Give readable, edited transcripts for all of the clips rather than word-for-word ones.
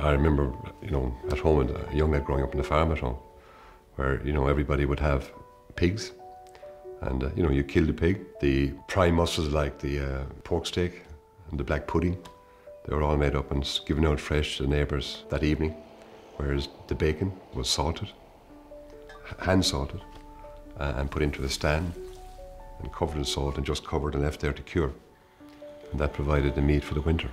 I remember, at home, a young lad growing up on the farm at home, where, everybody would have pigs, and, you kill the pig. The prime muscles like the pork steak and the black pudding, they were all made up and given out fresh to the neighbours that evening, whereas the bacon was salted, hand salted, and put into a stand and covered in salt and just covered and left there to cure. And that provided the meat for the winter.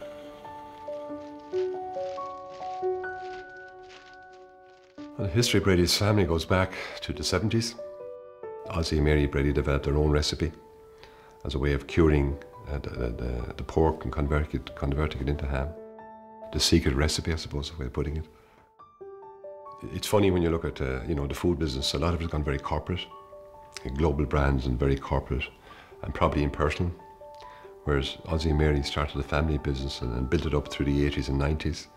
Well, the history of Brady's family goes back to the 70s. Ozzie and Mary Brady developed their own recipe as a way of curing the pork and converting it into ham. The secret recipe, I suppose, is the way of putting it. It's funny when you look at the food business, a lot of it has gone very corporate, global brands and very corporate and probably impersonal. Whereas Ozzie and Mary started a family business and built it up through the 80s and 90s.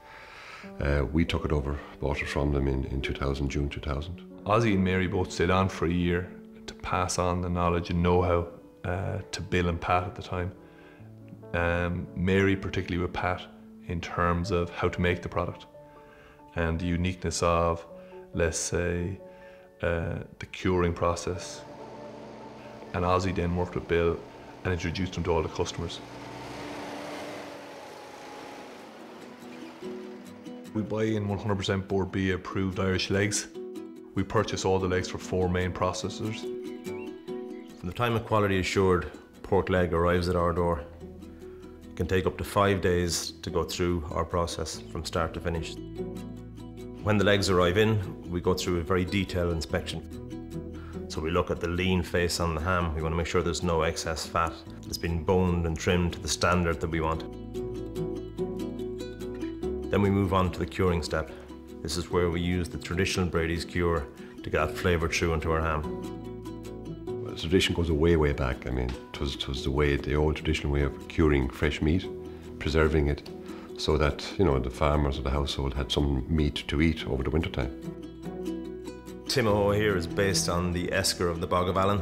We took it over, bought it from them in 2000, June 2000. Ozzie and Mary both stayed on for a year to pass on the knowledge and know-how to Bill and Pat at the time. Mary particularly with Pat in terms of how to make the product and the uniqueness of, let's say, the curing process. And Ozzie then worked with Bill and introduced him to all the customers. We buy in 100% Board B approved Irish legs. We purchase all the legs for 4 main processors. From the time a quality assured pork leg arrives at our door, it can take up to 5 days to go through our process from start to finish. When the legs arrive in, we go through a very detailed inspection. So we look at the lean face on the ham. We want to make sure there's no excess fat. It's been boned and trimmed to the standard that we want. Then we move on to the curing step. This is where we use the traditional Brady's cure to get that flavour through into our ham. Well, the tradition goes way, way back. I mean, it was the old traditional way of curing fresh meat, preserving it, so that, the farmers of the household had some meat to eat over the wintertime. Timahoe here is based on the esker of the Bog of Allen,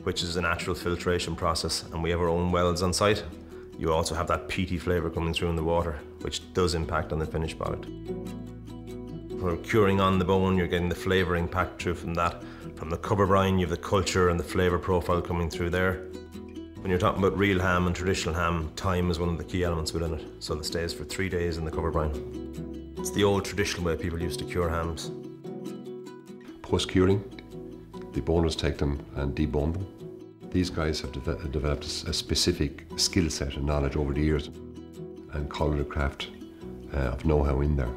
which is a natural filtration process, and we have our own wells on site. You also have that peaty flavour coming through in the water, which does impact on the finished product. For curing on the bone, you're getting the flavouring packed through from that. From the cover brine, you have the culture and the flavour profile coming through there. When you're talking about real ham and traditional ham, time is one of the key elements within it, so it stays for 3 days in the cover brine. It's the old traditional way people used to cure hams. Post-curing, the boners take them and debone them. These guys have developed a specific skill set and knowledge over the years and call it a craft of know-how in there.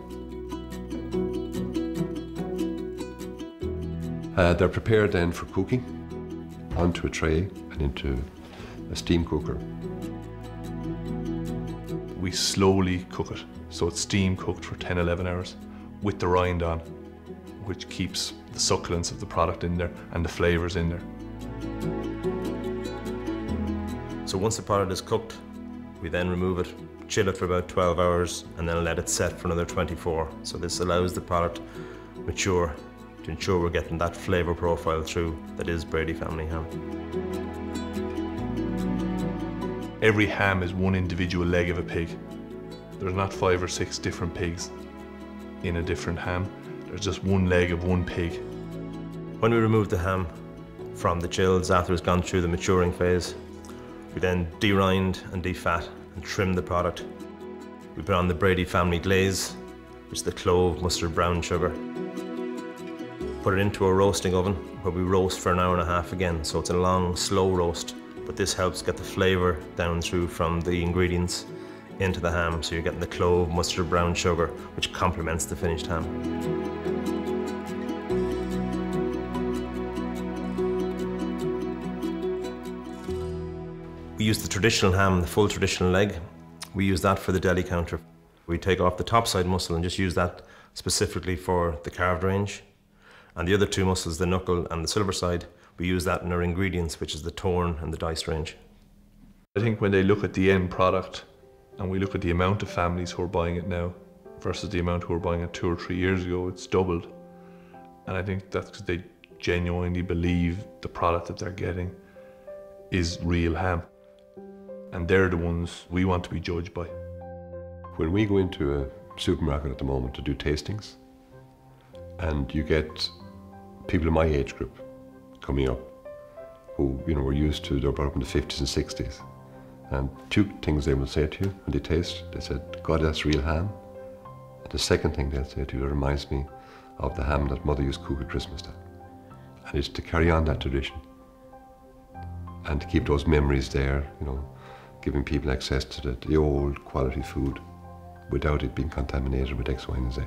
They're prepared then for cooking onto a tray and into a steam cooker. We slowly cook it, so it's steam cooked for 10-11 hours with the rind on, which keeps the succulence of the product in there and the flavours in there. So once the product is cooked, we then remove it, chill it for about 12 hours, and then let it set for another 24. So this allows the product mature to ensure we're getting that flavour profile through that is Brady Family Ham. Every ham is one individual leg of a pig. There's not 5 or 6 different pigs in a different ham. There's just one leg of one pig. When we remove the ham from the chills after it's gone through the maturing phase, we then de-rind and defat and trim the product. We put on the Brady Family glaze, which is the clove, mustard, brown sugar. Put it into a roasting oven where we roast for an hour and a half again, so it's a long, slow roast, but this helps get the flavour down through from the ingredients into the ham, so you're getting the clove, mustard, brown sugar, which complements the finished ham. We use the traditional ham, the full traditional leg. We use that for the deli counter. We take off the top side muscle and just use that specifically for the carved range. And the other 2 muscles, the knuckle and the silver side, we use that in our ingredients, which is the torn and the diced range. I think when they look at the end product and we look at the amount of families who are buying it now versus the amount who were buying it 2 or 3 years ago, it's doubled. And I think that's because they genuinely believe the product that they're getting is real ham. And they're the ones we want to be judged by. When we go into supermarket at the moment to do tastings, and you get people in my age group coming up who, you know, were used to, they were brought up in the 50s and 60s. And two things they will say to you when they taste, they said, God, that's real ham. And the second thing they'll say to you, it reminds me of the ham that Mother used to cook at Christmas time. And it's to carry on that tradition and to keep those memories there, you know, giving people access to the old quality food without it being contaminated with X, Y, and Z.